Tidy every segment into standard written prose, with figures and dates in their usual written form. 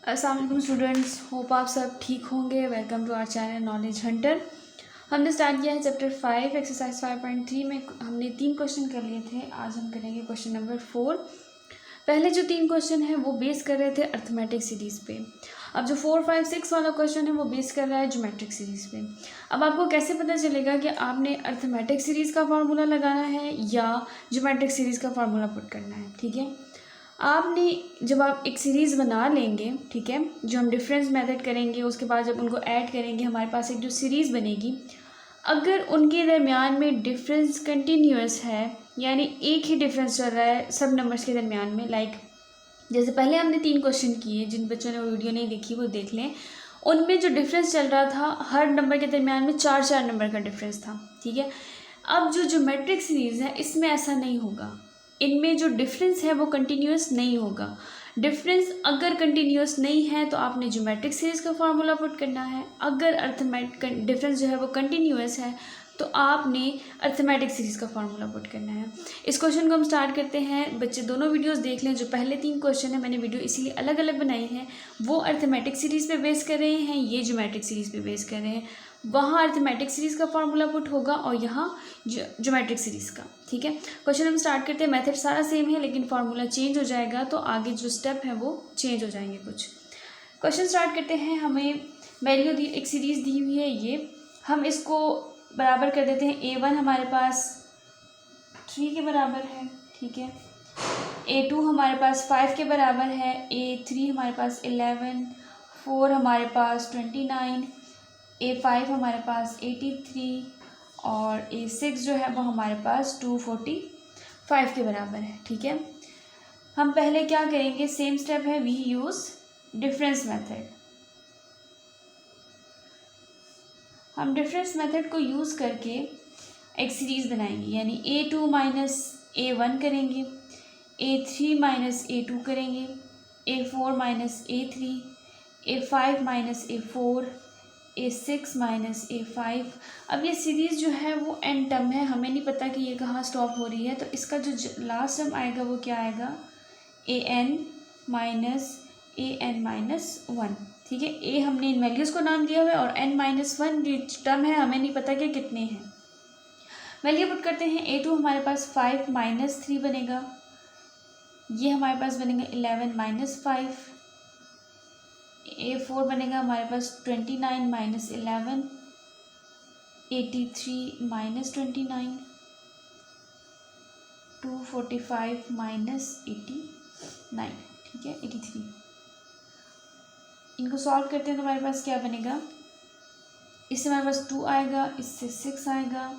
अस्सलाम वालेकुम students, hope आप सब ठीक होंगे। Welcome to our channel knowledge hunter. हमने स्टार्ट किया है चैप्टर 5 एक्सरसाइज 5.3 में। हमने 3 क्वेश्चन कर लिए थे। आज हम करेंगे क्वेश्चन नंबर 4। पहले जो 3 क्वेश्चन हैं वो बेस कर रहे थे अर्थमेटिक सीरीज़ पे। अब जो 4, 5, 6 वाला क्वेश्चन है वो बेस कर रहा है ज्योमेट्रिक सीरीज़ पे। अब आपको कैसे पता चलेगा कि आपने अर्थमेटिक सीरीज़ का फार्मूला लगाना है या ज्योमेट्रिक सीरीज़ का फार्मूला पुट करना है? ठीक है, आपने जब आप एक सीरीज़ बना लेंगे, ठीक है, जो हम डिफरेंस मेथड करेंगे, उसके बाद जब उनको ऐड करेंगे हमारे पास एक जो सीरीज़ बनेगी, अगर उनके दरमियान में डिफरेंस कंटिन्यूस है, यानी एक ही डिफरेंस चल रहा है सब नंबर्स के दरमियान में, लाइक जैसे पहले हमने 3 क्वेश्चन किए, जिन बच्चों ने वो वीडियो नहीं देखी वो देख लें। उनमें जो डिफरेंस चल रहा था हर नंबर के दरमियान में 4-4 नंबर का डिफरेंस था। ठीक है, अब जो ज्योमेट्रिक सीरीज़ है इसमें ऐसा नहीं होगा। इनमें जो डिफरेंस है वो कंटिन्यूस नहीं होगा। डिफरेंस अगर कंटिन्यूस नहीं है तो आपने ज्योमेट्रिक सीरीज़ का फार्मूला पुट करना है। अगर अर्थमेटिक डिफरेंस जो है वो कंटिन्यूस है तो आपने अर्थमेटिक सीरीज़ का फार्मूला पुट करना है। इस क्वेश्चन को हम स्टार्ट करते हैं। बच्चे दोनों वीडियोस देख लें। जो पहले 3 क्वेश्चन है मैंने वीडियो इसीलिए अलग अलग बनाई है, वो अर्थमेटिक सीरीज़ पे बेस कर रहे हैं, ये ज्योमेट्रिक सीरीज़ पे बेस कर रहे हैं। वहाँ अर्थमेटिक सीरीज़ का फार्मूला पुट होगा और यहाँ ज्योमेट्रिक सीरीज़ का। ठीक है, क्वेश्चन हम स्टार्ट करते हैं। मेथड सारा सेम है लेकिन फार्मूला चेंज हो जाएगा, तो आगे जो स्टेप है वो चेंज हो जाएंगे कुछ। क्वेश्चन स्टार्ट करते हैं। हमें वैल्यू दी, एक सीरीज़ दी हुई है, ये हम इसको बराबर कर देते हैं। A1 हमारे पास 3 के बराबर है, ठीक है। A2 हमारे पास 5 के बराबर है। A3 हमारे पास 11, 4 हमारे पास 29, A5 हमारे पास 83 और A6 जो है वो हमारे पास 245 के बराबर है। ठीक है, हम पहले क्या करेंगे, सेम स्टेप है, वी यूज़ डिफरेंस मेथड। हम डिफरेंस मेथड को यूज़ करके एक सीरीज़ बनाएंगे, यानी A2 माइनस A1 करेंगे, A3 माइनस A2 करेंगे, A4 minus A3, A5 minus A4, A6 minus A5। अब ये सीरीज़ जो है वो एन टर्म है, हमें नहीं पता कि ये कहाँ स्टॉप हो रही है, तो इसका जो लास्ट टर्म आएगा वो क्या आएगा, AN माइनस 1। ठीक है, ए हमने इन वैल्यूज़ को नाम दिया हुआ है और n-1 जो टर्म है हमें नहीं पता कि कितने हैं। वैल्यू पुट करते हैं। A2 हमारे पास 5 माइनस 3 बनेगा, ये हमारे पास बनेगा 11 माइनस 5। A4 बनेगा हमारे पास 29 माइनस 11, 83 माइनस 29, 245 माइनस 89। ठीक है, 83। इनको सॉल्व करते हैं तो हमारे पास क्या बनेगा, इससे हमारे पास 2 आएगा, इससे 6 आएगा,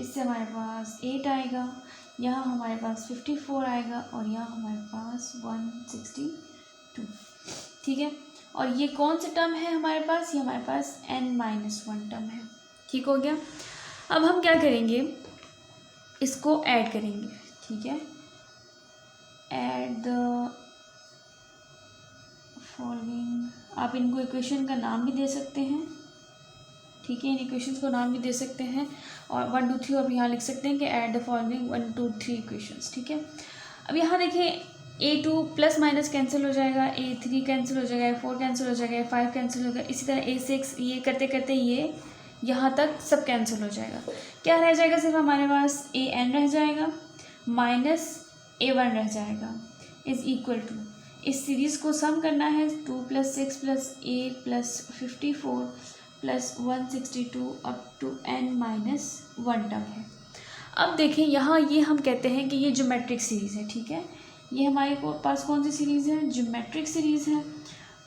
इससे हमारे पास 8 आएगा, यहाँ हमारे पास 54 आएगा और यहाँ हमारे पास 162। ठीक है, और ये कौन से टर्म है हमारे पास, ये हमारे पास n-1 टर्म है। ठीक हो गया। अब हम क्या करेंगे, इसको ऐड करेंगे। ठीक है, ऐड द फॉलोइंग, आप इनको इक्वेशन का नाम भी दे सकते हैं। ठीक है, इन इक्वेशंस को नाम भी दे सकते हैं और 1 2 3 अब यहाँ लिख सकते हैं कि ऐड द फॉलोइंग 1 2 3 इक्वेशंस। ठीक है, अब यहाँ देखिए A2 प्लस माइनस कैंसिल हो जाएगा, A3 कैंसिल हो जाएगा, A4 कैंसिल हो जाएगा, A5 कैंसिल हो जाएगा, इसी तरह A6, ये करते करते ये यहाँ तक सब कैंसिल हो जाएगा। क्या रह जाएगा, सिर्फ हमारे पास AN रह जाएगा माइनस A1 रह जाएगा, इज़ इक्वल टू, इस सीरीज़ को सम करना है, 2 + 6 + 8 + 54 plus 162 up to n-1 term है। अब देखें यहाँ ये हम कहते हैं कि ये ज्योमेट्रिक सीरीज़ है। ठीक है, ये हमारे पास कौन सी सीरीज़ है, ज्योमेट्रिक सीरीज़ है।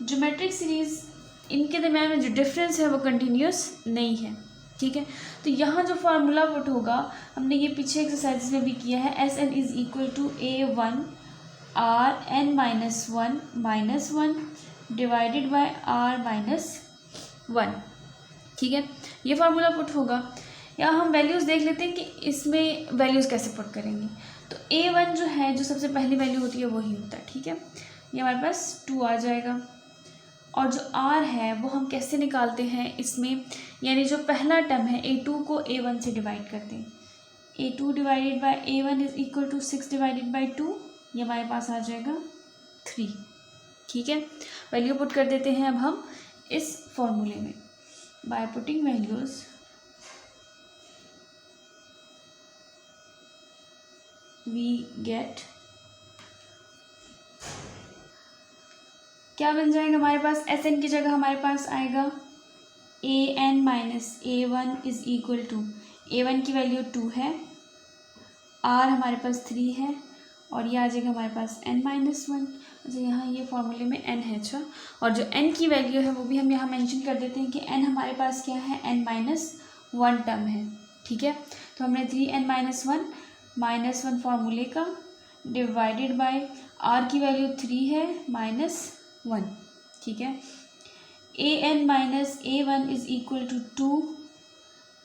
ज्योमेट्रिक सीरीज़, इनके दरम्यान में जो डिफरेंस है वो कंटिन्यूस नहीं है। ठीक है, तो यहाँ जो फार्मूला पुट होगा, हमने ये पीछे एक्सरसाइज में भी किया है, SN is equal to A1 R(n-1) divided by R-1। ठीक है, ये फार्मूला पुट होगा। या हम वैल्यूज़ देख लेते हैं कि इसमें वैल्यूज़ कैसे पुट करेंगे। तो A1 जो है, जो सबसे पहली वैल्यू होती है वही होता है। ठीक है, ये हमारे पास 2 आ जाएगा और जो R है वो हम कैसे निकालते हैं इसमें, यानी जो पहला टर्म है A2 को A1 से डिवाइड करते हैं। A2 divided by A1 is equal to 6 divided by 2, ये हमारे पास आ जाएगा 3। ठीक है, वैल्यू पुट कर देते हैं अब हम इस फॉर्मूले में। By putting values we get, क्या बन जाएगा हमारे पास, एस एन की जगह हमारे पास आएगा A N minus A one is equal to, A one की वैल्यू 2 है, आर हमारे पास 3 है, और ये आ जाएगा हमारे पास n माइनस वन। अच्छा यहाँ ये फॉर्मूले में n है। अच्छा, और जो n की वैल्यू है वो भी हम यहाँ मेंशन कर देते हैं कि n हमारे पास क्या है, n माइनस वन टर्म है। ठीक है, तो हमने 3n माइनस वन फॉर्मूले का डिवाइडेड बाय r की वैल्यू 3 है माइनस वन। ठीक है, a N minus A one is equal to 2,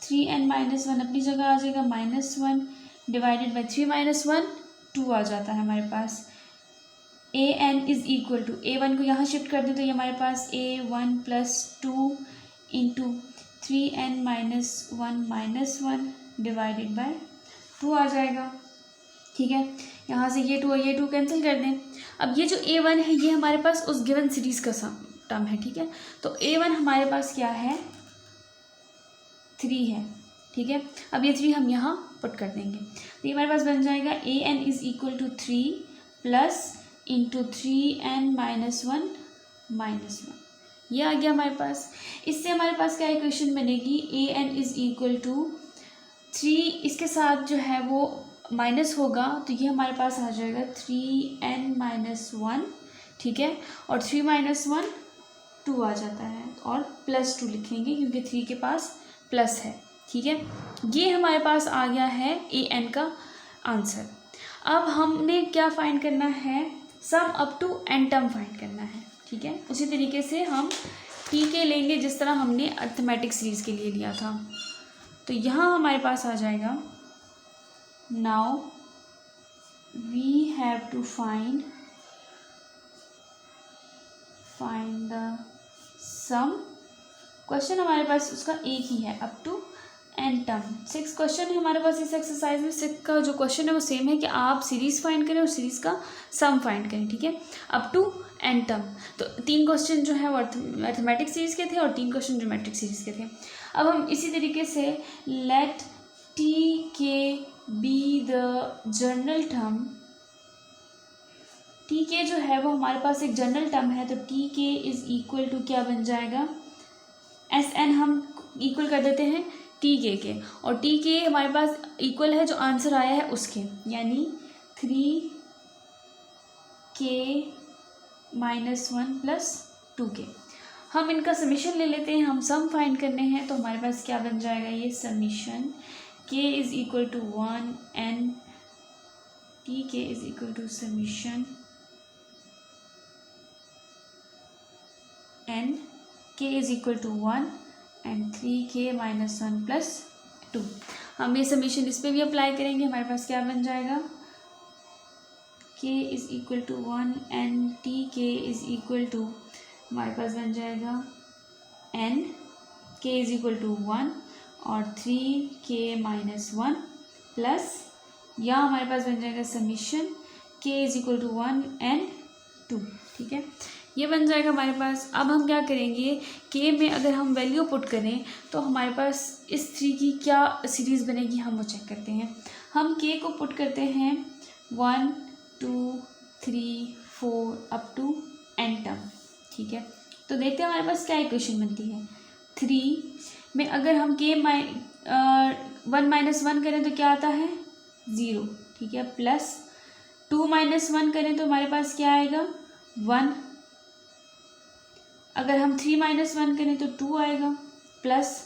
3n minus one अपनी जगह आ जाएगा minus one, divided by 3 minus one 2 आ जाता है हमारे पास। A n is equal to, A one को यहाँ शिफ्ट कर दें तो ये हमारे पास a one plus two into 3n minus one divided bye 2 आ जाएगा। ठीक है, यहाँ से ये 2 और ये 2 कैंसिल कर दें। अब ये जो ए वन है ये हमारे पास उस गिवन सीरीज़ का टर्म है। ठीक है, तो ए वन हमारे पास क्या है, 3 है। ठीक है, अब ये 3 हम यहाँ पुट कर देंगे तो ये हमारे पास बन जाएगा a n is equal to 3 plus into 3n minus one, ये आ गया हमारे पास। इससे हमारे पास क्या इक्वेशन बनेगी, ए एन इज इक्वल टू 3, इसके साथ जो है वो माइनस होगा तो ये हमारे पास आ जाएगा 3n माइनस वन। ठीक है, और 3 माइनस वन 2 आ जाता है, और प्लस 2 लिखेंगे क्योंकि 3 के पास प्लस है। ठीक है, ये हमारे पास आ गया है ए एन का आंसर। अब हमने क्या फाइंड करना है, sum up to n term find करना है। ठीक है, उसी तरीके से हम टी के लेंगे जिस तरह हमने अर्थमेटिक सीरीज़ के लिए लिया था। तो यहाँ हमारे पास आ जाएगा, now we have to find the sum, question हमारे पास उसका एक ही है, up to n term. 6 question है हमारे पास इस एक्सरसाइज में। 6 का जो क्वेश्चन है वो सेम है कि आप सीरीज़ फाइंड करें और सीरीज़ का सम फाइंड करें। ठीक है, अप टू एन टर्म। तो 3 क्वेश्चन जो है वो अर्थमेटिक सीरीज़ के थे और 3 क्वेश्चन ज्योमेट्रिक सीरीज़ के थे। अब हम इसी तरीके से late T k be the general term, t के जो है वो हमारे पास एक जनरल टर्म है, तो t k is equal to क्या बन जाएगा, एस एन हम इक्वल कर देते हैं टी के, और टी के हमारे पास इक्वल है जो आंसर आया है उसके, यानी 3k minus one plus 2k। हम इनका समीशन ले लेते हैं, हम सम फाइंड करने हैं, तो हमारे पास क्या बन जाएगा, ये summation k is equal to 1 n t k is equal to summation n k is equal to 1 and 3k minus one plus 2। हम ये समीशन इस पर भी अप्लाई करेंगे, हमारे पास क्या बन जाएगा, k is equal to 1 and t k is equal to, हमारे पास बन जाएगा n, k is equal to 1 और 3k माइनस वन प्लस, या हमारे पास बन जाएगा summation k is equal to 1 and 2। ठीक है, ये बन जाएगा हमारे पास। अब हम क्या करेंगे, k में अगर हम वैल्यू पुट करें तो हमारे पास इस 3 की क्या सीरीज़ बनेगी हम वो चेक करते हैं। हम k को पुट करते हैं 1 2 3 4 अप टू n टर्म। ठीक है, तो देखते हैं हमारे पास क्या इक्वेशन बनती है। 3 में अगर हम k 1 माइनस वन करें तो क्या आता है, 0। ठीक है, प्लस 2 माइनस वन करें तो हमारे पास क्या आएगा, 1। अगर हम 3 माइनस वन करें तो 2 आएगा, प्लस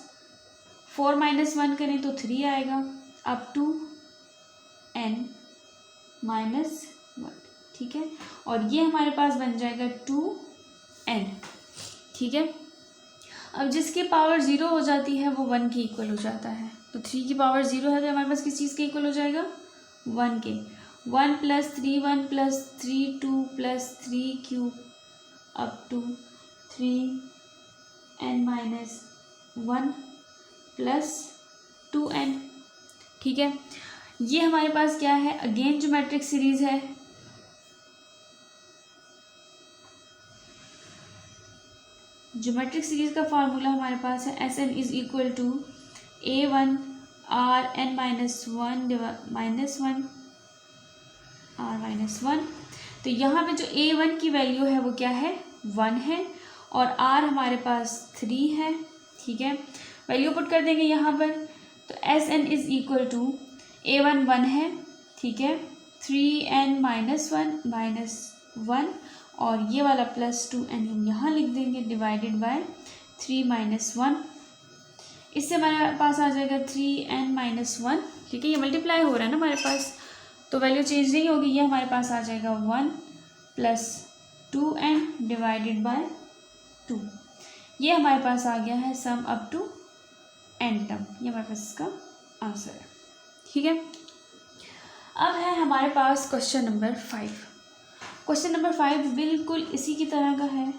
4 माइनस वन करें तो 3 आएगा, up to n minus one. ठीक है, और ये हमारे पास बन जाएगा 2n। ठीक है, अब जिसकी पावर 0 हो जाती है वो 1 के इक्वल हो जाता है, तो 3 की पावर 0 है तो हमारे पास किस चीज़ के इक्वल हो जाएगा, 1 के। 1 plus 3 1 plus 3 2 plus 3 cube up to 3n minus one plus 2n। ठीक है, ये हमारे पास क्या है, अगेन ज्योमेट्रिक सीरीज है। ज्योमेट्रिक सीरीज का फार्मूला हमारे पास है S n is equal to A one r n minus one r minus one. तो यहाँ पे जो ए वन की वैल्यू है वो क्या है, 1 है, और आर हमारे पास 3 है। ठीक है, वैल्यू पुट कर देंगे यहाँ पर। तो S n is equal to A one 1 है, ठीक है, 3n माइनस वन और ये वाला +2n हम यहाँ लिख देंगे डिवाइडेड बाय 3 माइनस 1। इससे हमारे पास आ जाएगा 3n माइनस 1। ठीक है, ये मल्टीप्लाई हो रहा है ना हमारे पास, तो वैल्यू चेंज नहीं होगी, ये हमारे पास आ जाएगा 1 + 2n डिवाइडेड बाय 2। ये हमारे पास आ गया है sum up to n term, ये हमारे पास इसका आंसर है। ठीक है, अब है हमारे पास क्वेश्चन नंबर 5। क्वेश्चन नंबर 5 बिल्कुल इसी की तरह का है,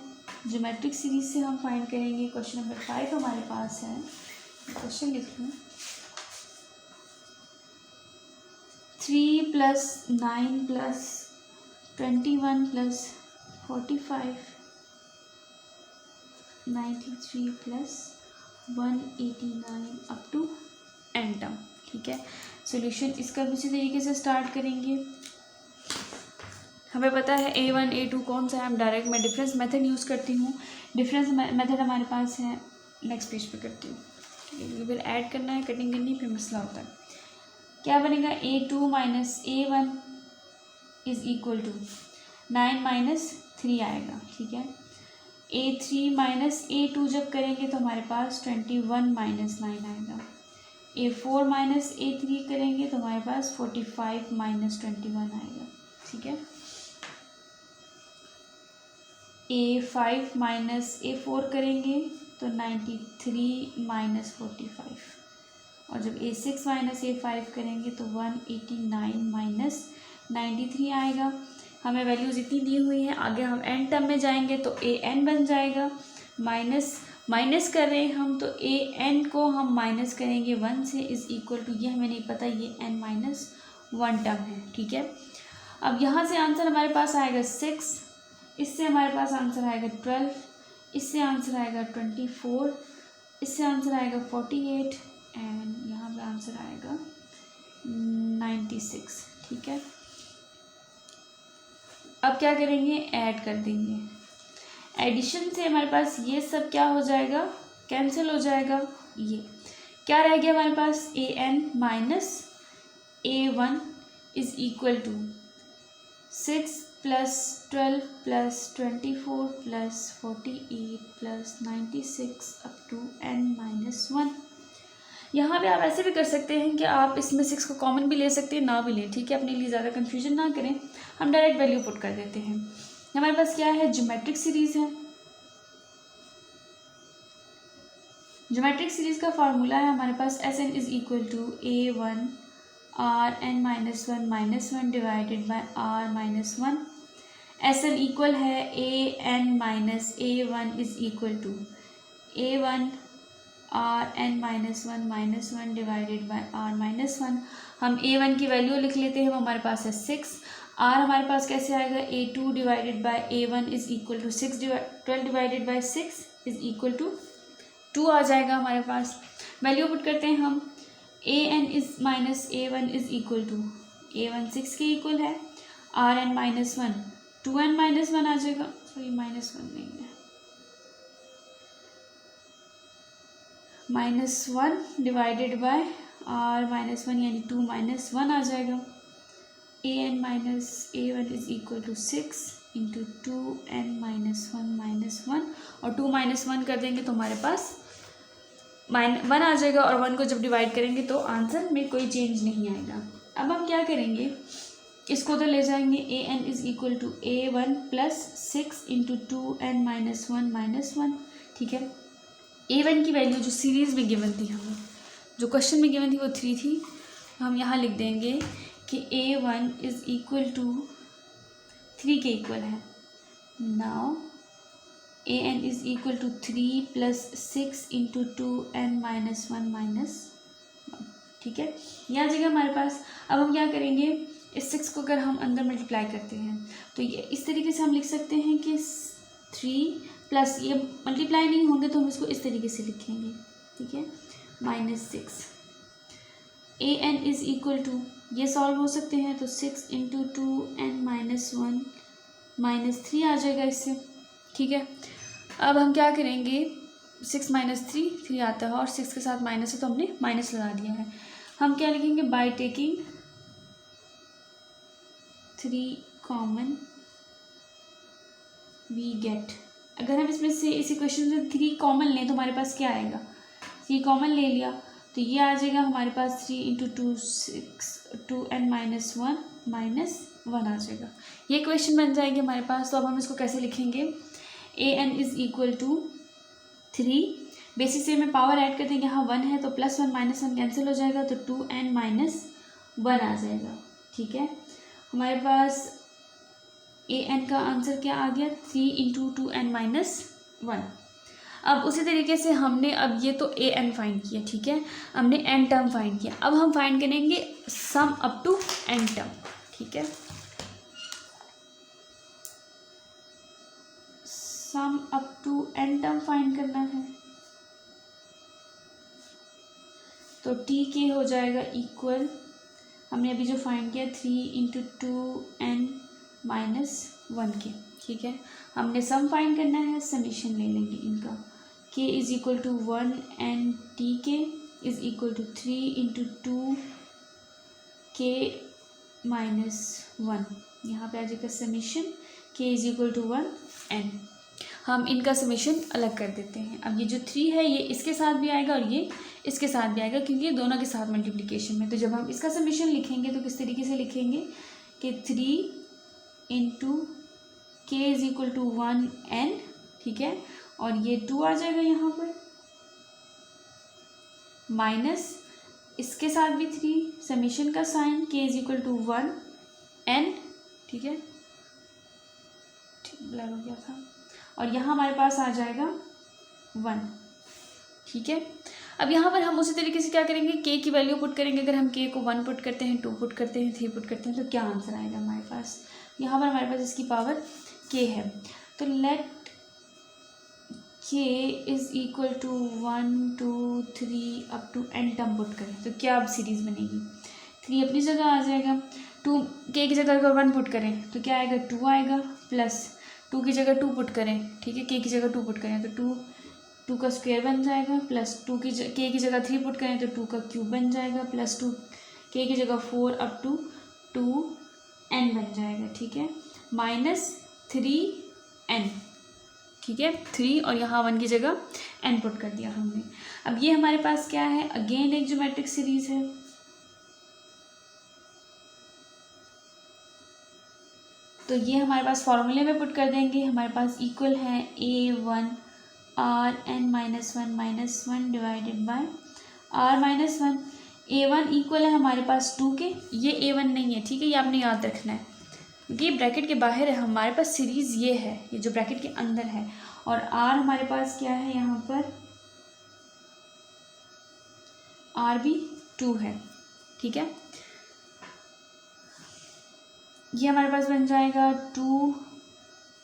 ज्योमेट्रिक सीरीज से हम फाइंड करेंगे। क्वेश्चन नंबर 5 हमारे पास है, क्वेश्चन लिख लूँ, 3 + 9 + 21 + 45 93 + 189 अप टू n टर्म। ठीक है, सॉल्यूशन इसका भी इसी तरीके से स्टार्ट करेंगे। हमें पता है A1 A2 कौन सा है, मैं डिफरेंस मेथड यूज़ करती हूँ। डिफरेंस मेथड हमारे पास है, नेक्स्ट पेज पे करती हूँ। फिर ऐड करना है, कटिंग करनी, फिर मसला होता है। क्या बनेगा, A2 - A1 is equal to 9 - 3 आएगा। ठीक है, A3 - A2 जब करेंगे तो हमारे पास 21 - 9 आएगा। A4 - A3 करेंगे तो हमारे पास 45 - 21 आएगा। ठीक है, A5 - A4 करेंगे तो 93 - 45, और जब A6 - A5 करेंगे तो 189 - 93 आएगा। हमें वैल्यूज़ इतनी दी हुई हैं, आगे हम एन टर्म में जाएंगे तो AN बन जाएगा, माइनस कर रहे हैं हम, तो AN को हम माइनस करेंगे 1 से, इज़ इक्वल टू, ये हमें नहीं पता, ये n-1 टर्म है। ठीक है, अब यहाँ से आंसर हमारे पास आएगा 6, इससे हमारे पास आंसर आएगा 12, इससे आंसर आएगा 24, इससे आंसर आएगा 48 एंड यहाँ पे आंसर आएगा 96। ठीक है, अब क्या करेंगे, ऐड कर देंगे। एडिशन से हमारे पास ये सब क्या हो जाएगा, कैंसिल हो जाएगा। ये क्या रह गया हमारे पास, AN - A1 is equal to 6 + 12 + 24 + 48 + 96 up to n-1। यहाँ पे आप ऐसे भी कर सकते हैं कि आप इसमें 6 को कॉमन भी ले सकते हैं, ना भी लें। ठीक है, अपने लिए ज़्यादा कन्फ्यूजन ना करें, हम डायरेक्ट वैल्यू पुट कर देते हैं। हमारे पास क्या है, ज्योमेट्रिक सीरीज है। ज्योमेट्रिक सीरीज का फार्मूला है हमारे पास SN is equal to A1 Rn-1 divided by R-1। SN इक्वल है AN - A1 is equal to A1 Rn-1 divided by R-1। हम A1 की वैल्यू लिख लेते हैं, वो हमारे पास है 6। R हमारे पास कैसे आएगा, A2 divided by A1 is equal to 12 divided by 6 is equal to 2 आ जाएगा हमारे पास। वैल्यू पुट करते हैं हम, AN - A1 is equal to A1 6 के इक्वल है, Rn-1 2n-1 आ जाएगा, सॉरी -1 नहीं है, -1 डिवाइडेड बाय R-1 यानी 2 - 1 आ जाएगा। AN - A1 is equal to 6 into 2n - 1 और 2 - 1 कर देंगे तो हमारे पास -1 आ जाएगा, और 1 को जब डिवाइड करेंगे तो आंसर में कोई चेंज नहीं आएगा। अब हम क्या करेंगे, इसको तो ले जाएंगे, AN is equal to A1 + 6 into 2n - 1 ठीक है, A1 की वैल्यू जो सीरीज़ में गिवन थी, हमें जो क्वेश्चन में गिवन थी वो 3 थी। हम यहाँ लिख देंगे कि A1 इज इक्वल टू 3 के इक्वल है। Now AN is equal to 3 + 6 into 2n - 1 ठीक है, ये आ जाएगा हमारे पास। अब हम क्या करेंगे, इस 6 को अगर हम अंदर मल्टीप्लाई करते हैं तो ये इस तरीके से हम लिख सकते हैं कि 3 प्लस ये मल्टीप्लाई नहीं होंगे तो हम इसको इस तरीके से लिखेंगे, ठीक है, -6 an इज इक्वल टू, ये सॉल्व हो सकते हैं तो 6 इंटू 2n माइनस 1 -3 आ जाएगा इससे, ठीक है। अब हम क्या करेंगे, 6 माइनस 3 आता है और 6 के साथ माइनस है तो हमने माइनस लगा दिया है। हम क्या लिखेंगे, by taking 3 common we get, अगर हम इसमें से इस इक्वेशन से 3 कॉमन लें तो हमारे पास क्या आएगा, 3 कॉमन ले लिया तो ये आ जाएगा हमारे पास 3 इंटू 2 6 2n माइनस 1 आ जाएगा, ये क्वेश्चन बन जाएगी हमारे पास। तो अब हम इसको कैसे लिखेंगे, an is equal to 3, basis से में पावर ऐड करते हैं, यहाँ 1 है तो +1 -1 कैंसिल हो जाएगा तो 2n माइनस 1 आ जाएगा, ठीक है। हमारे पास an का आंसर क्या आ गया, 3 इंटू 2n माइनस 1। अब उसी तरीके से हमने, अब ये तो an फाइंड किया, ठीक है, हमने n टर्म फाइंड किया, अब हम फाइंड करेंगे sum up to n term, ठीक है, sum up to n term find करना है तो टी के हो जाएगा इक्वल, हमने अभी जो फाइंड किया 3 इंटू 2n माइनस 1 के, ठीक है। हमने सम फाइंड करना है, समीशन ले लेंगे इनका, k is equal to 1 and t k is equal to 3 into 2 k minus 1, यहाँ पे आ जाएगा summation k is equal to 1 n। हम इनका समीशन अलग कर देते हैं, अब ये जो 3 है ये इसके साथ भी आएगा और ये इसके साथ भी आएगा क्योंकि ये दोनों के साथ मल्टीप्लिकेशन में। तो जब हम इसका समीशन लिखेंगे तो किस तरीके से लिखेंगे कि 3 इंटू के इज इक्वल टू 1n, ठीक है, और ये 2 आ जाएगा यहाँ पर, माइनस इसके साथ भी 3, समीशन का sign k is equal to 1n, ठीक है, ब्लर हो गया था, और यहाँ हमारे पास आ जाएगा 1, ठीक है। अब यहाँ पर हम उसी तरीके से क्या करेंगे, k की वैल्यू पुट करेंगे, अगर हम k को 1 पुट करते हैं, 2 पुट करते हैं, 3 पुट करते हैं तो क्या आंसर आएगा हमारे पास, यहाँ पर हमारे पास इसकी पावर k है, तो let k is equal to 1 2 3 up to n term put करें तो क्या अब सीरीज़ बनेगी, 3 अपनी जगह आ जाएगा, 2 k की जगह अगर 1 पुट करें तो क्या आएगा, 2 आएगा, प्लस 2 की जगह 2 पुट करें, ठीक है, k की जगह 2 पुट करें तो 2 का स्क्वायर बन जाएगा, प्लस k की जगह 3 पुट करें तो 2 का क्यूब बन जाएगा, प्लस 2 k की जगह 4 अप टू 2n बन जाएगा, ठीक है, माइनस 3n, ठीक है, 3 और यहाँ 1 की जगह n पुट कर दिया हमने। अब ये हमारे पास क्या है, अगेन एक ज्योमेट्रिक सीरीज है, तो ये हमारे पास फॉर्मूले में पुट कर देंगे, हमारे पास इक्वल है a1 r n minus 1 divided by r minus 1, a1 equal है हमारे पास 2 के, ये a1 नहीं है, ठीक है, ये आपने याद रखना है क्योंकि ये ब्रैकेट के बाहर है, हमारे पास सीरीज़ ये है, ये जो ब्रैकेट के अंदर है, और r हमारे पास क्या है, यहाँ पर r भी 2 है, ठीक है, ये हमारे पास बन जाएगा 2,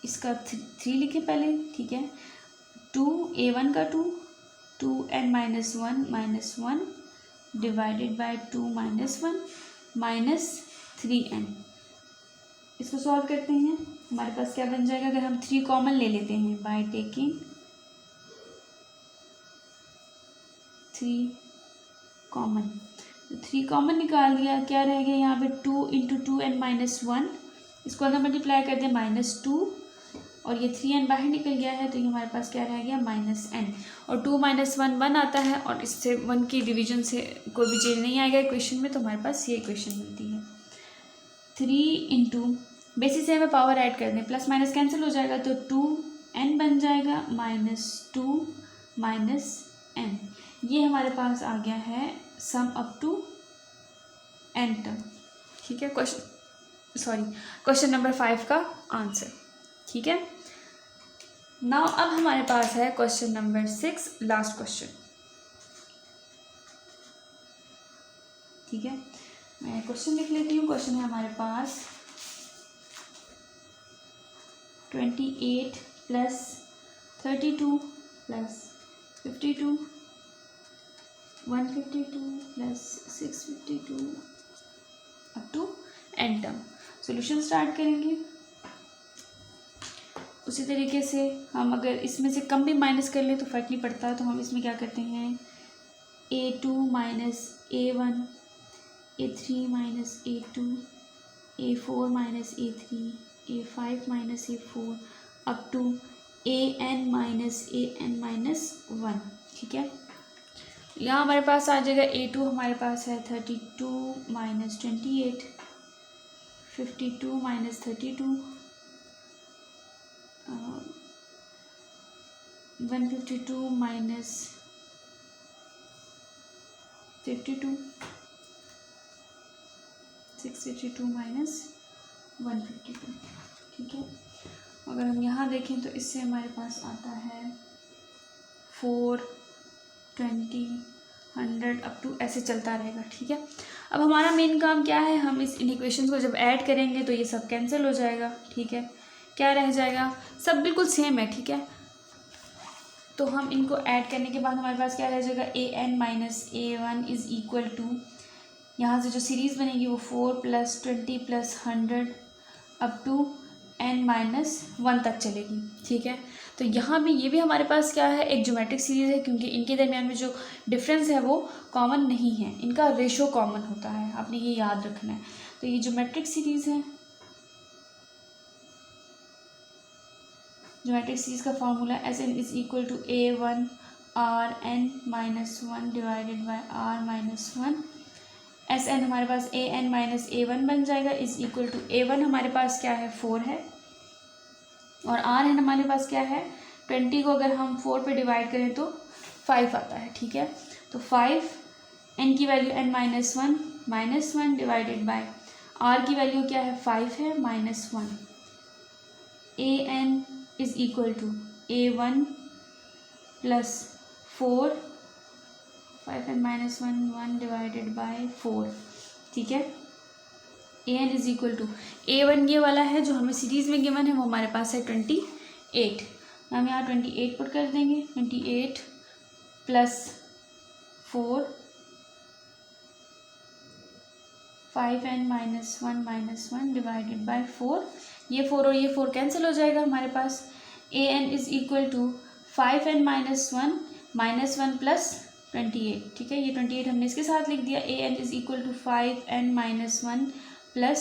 इसका 3 लिखे पहले, ठीक है, 2 a1 का 2n minus 1 divided bye 2 minus 1 minus 3n, इसको सॉल्व करते हैं, हमारे पास क्या बन जाएगा, अगर हम 3 कॉमन ले लेते हैं बाय टेकिंग 3 कॉमन, तो 3 कॉमन निकाल दिया, क्या रह गया यहाँ पे 2 इंटू 2n माइनस 1, इसको अंदर मल्टीप्लाई कर दिया -2, और ये 3n बाहर निकल गया है तो ये हमारे पास क्या रह गया -n, और 2 माइनस 1 आता है और इससे 1 की डिवीजन से कोई भी चीज़ नहीं आएगा इक्वेशन में, तो हमारे पास ये इक्वेशन मिलती है। 3 इंटू बेसिस से हमें पावर ऐड कर दें, प्लस माइनस कैंसिल हो जाएगा तो 2n बन जाएगा -2 माइनस n, ये हमारे पास आ गया है sum up to n term, ठीक है, क्वेश्चन नंबर 5 का आंसर, ठीक है। नाउ अब हमारे पास है क्वेश्चन नंबर 6, लास्ट क्वेश्चन, ठीक है, मैं क्वेश्चन लिख लेती हूँ। क्वेश्चन है हमारे पास 28 plus 32 plus 52 152 plus 652 up to n term. Solution start करेंगे। उसी तरीके से हम अगर इसमें से कम भी माइनस कर लें तो फ़र्क नहीं पड़ता, तो हम इसमें क्या करते हैं A2 minus A1, A3 minus A2, A4 minus A3, A5 minus A4 up to AN minus 1। ठीक है, यहाँ हमारे पास आ जाएगा A2 हमारे पास है 32 माइनस 28, 52 माइनस 32, 152 माइनस 52, 652 माइनस 152। ठीक है, अगर हम यहाँ देखें तो इससे हमारे पास आता है 4, 20, 100 अप टू ऐसे चलता रहेगा। ठीक है, अब हमारा मेन काम क्या है, हम इस इन इक्वेशंस को जब ऐड करेंगे तो ये सब कैंसिल हो जाएगा। ठीक है, क्या रह जाएगा, सब बिल्कुल सेम है। ठीक है, तो हम इनको ऐड करने के बाद हमारे पास क्या रह जाएगा, AN minus A1 is equal to, यहाँ से जो सीरीज़ बनेगी वो 4 plus 20 plus 100 up to n minus 1 तक चलेगी। ठीक है, तो यहाँ भी ये भी हमारे पास क्या है, एक ज्योमेट्रिक सीरीज़ है, क्योंकि इनके दरमियान में जो डिफरेंस है वो कॉमन नहीं है, इनका रेशो कॉमन होता है, आपने ये याद रखना है। तो ये ज्योमेट्रिक सीरीज़ है। ज्योमेट्रिक सीरीज़ का formula Sn is equal to A1 Rn minus 1 divided by R minus 1। Sn हमारे पास AN माइनस A1 बन जाएगा इज इक्वल टू A1 हमारे पास क्या है 4 है, और Rn हमारे पास क्या है 20 को अगर हम 4 पे डिवाइड करें तो 5 आता है। ठीक है, तो 5 n की value n minus 1 divided by R की वैल्यू क्या है 5 है minus 1। AN is equal to A1 plus 4, 5n minus 1 divided by 4। ठीक है, AN is equal to A1 ये वाला है जो हमें सीरीज़ में गिवन है, वो हमारे पास है 28। हम यहाँ 28 पुट कर देंगे, 28 plus 4, 5n minus 1 divided by 4। ये 4 और ये 4 कैंसिल हो जाएगा हमारे पास। AN is equal to 5n minus 1 plus 28। ठीक है, ये 28 हमने इसके साथ लिख दिया। AN is equal to 5n minus 1 plus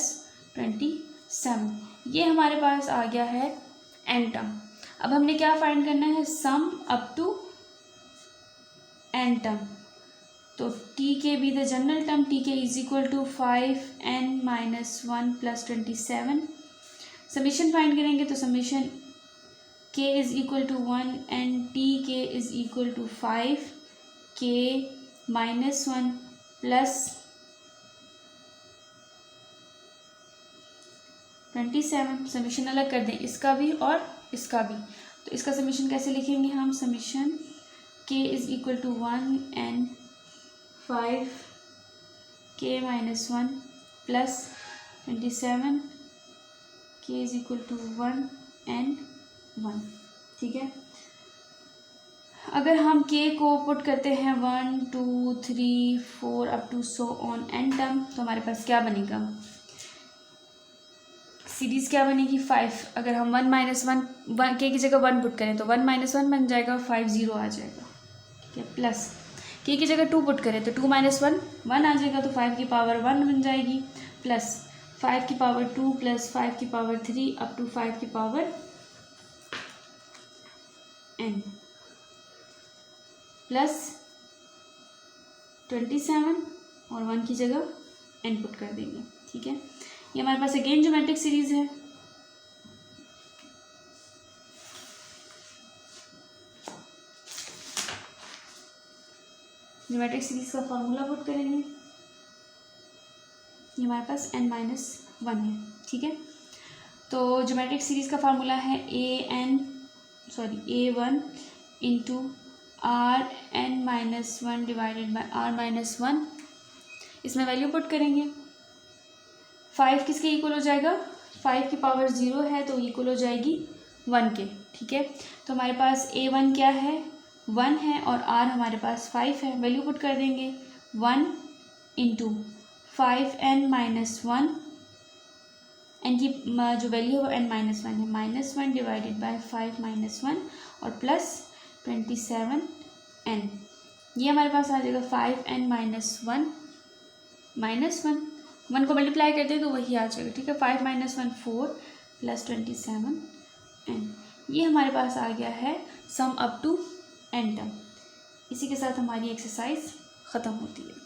27। ये हमारे पास आ गया है n टर्म। अब हमने क्या फाइंड करना है, sum up to n term. तो t k be the general term, t k is equal to 5n minus 1 plus 27। Summation find करेंगे तो summation k is equal to 1 and t k is equal to 5k minus 1 plus 27। Summation अलग कर दें, इसका भी और इसका भी। तो इसका समीशन कैसे लिखेंगे हम, summation k is equal to 1 and 5k minus 1 plus 27, k is equal to 1 and 1। ठीक है, अगर हम k को पुट करते हैं 1 2 3 4 up to so on n term, तो हमारे पास क्या बनेगा, सीरीज़ क्या बनेगी 5। अगर हम 1 माइनस 1 k की जगह 1 पुट करें तो 1 माइनस 1 बन जाएगा, 5 0 आ जाएगा। ठीक है, प्लस k की जगह 2 पुट करें तो 2 माइनस 1 1 आ जाएगा, तो 5 की पावर 1 बन जाएगी, प्लस 5 की पावर 2 प्लस 5 की पावर 3 अप टू 5 की पावर n प्लस 27 और 1 की जगह n पुट कर देंगे। ठीक है, ये हमारे पास अगेन ज्योमेट्रिक सीरीज है। ज्योमेट्रिक सीरीज का फॉर्मूला पुट करेंगे, ये हमारे पास n माइनस 1 है। ठीक है, तो ज्योमेट्रिक सीरीज का फार्मूला है A1 into Rn minus 1 divided by R minus 1। इसमें वैल्यू पुट करेंगे, 5 किसके इक्वल हो जाएगा, 5 की पावर 0 है तो इक्वल हो जाएगी 1 के। ठीक है। तो हमारे पास A1 क्या है, 1 है, और R हमारे पास 5 है। वैल्यू पुट कर देंगे, 1 इंटू 5n-1, एन की जो वैल्यू है वो n-1 है, -1 डिवाइडेड बाय 5-1 और प्लस 27n। ये हमारे पास आ जाएगा 5n-1 -1 को मल्टीप्लाई कर दें तो वही आ जाएगा, ठीक है। 5-1 4 प्लस 27n। ये हमारे पास आ गया है sum up to n term. इसी के साथ हमारी एक्सरसाइज ख़त्म होती है।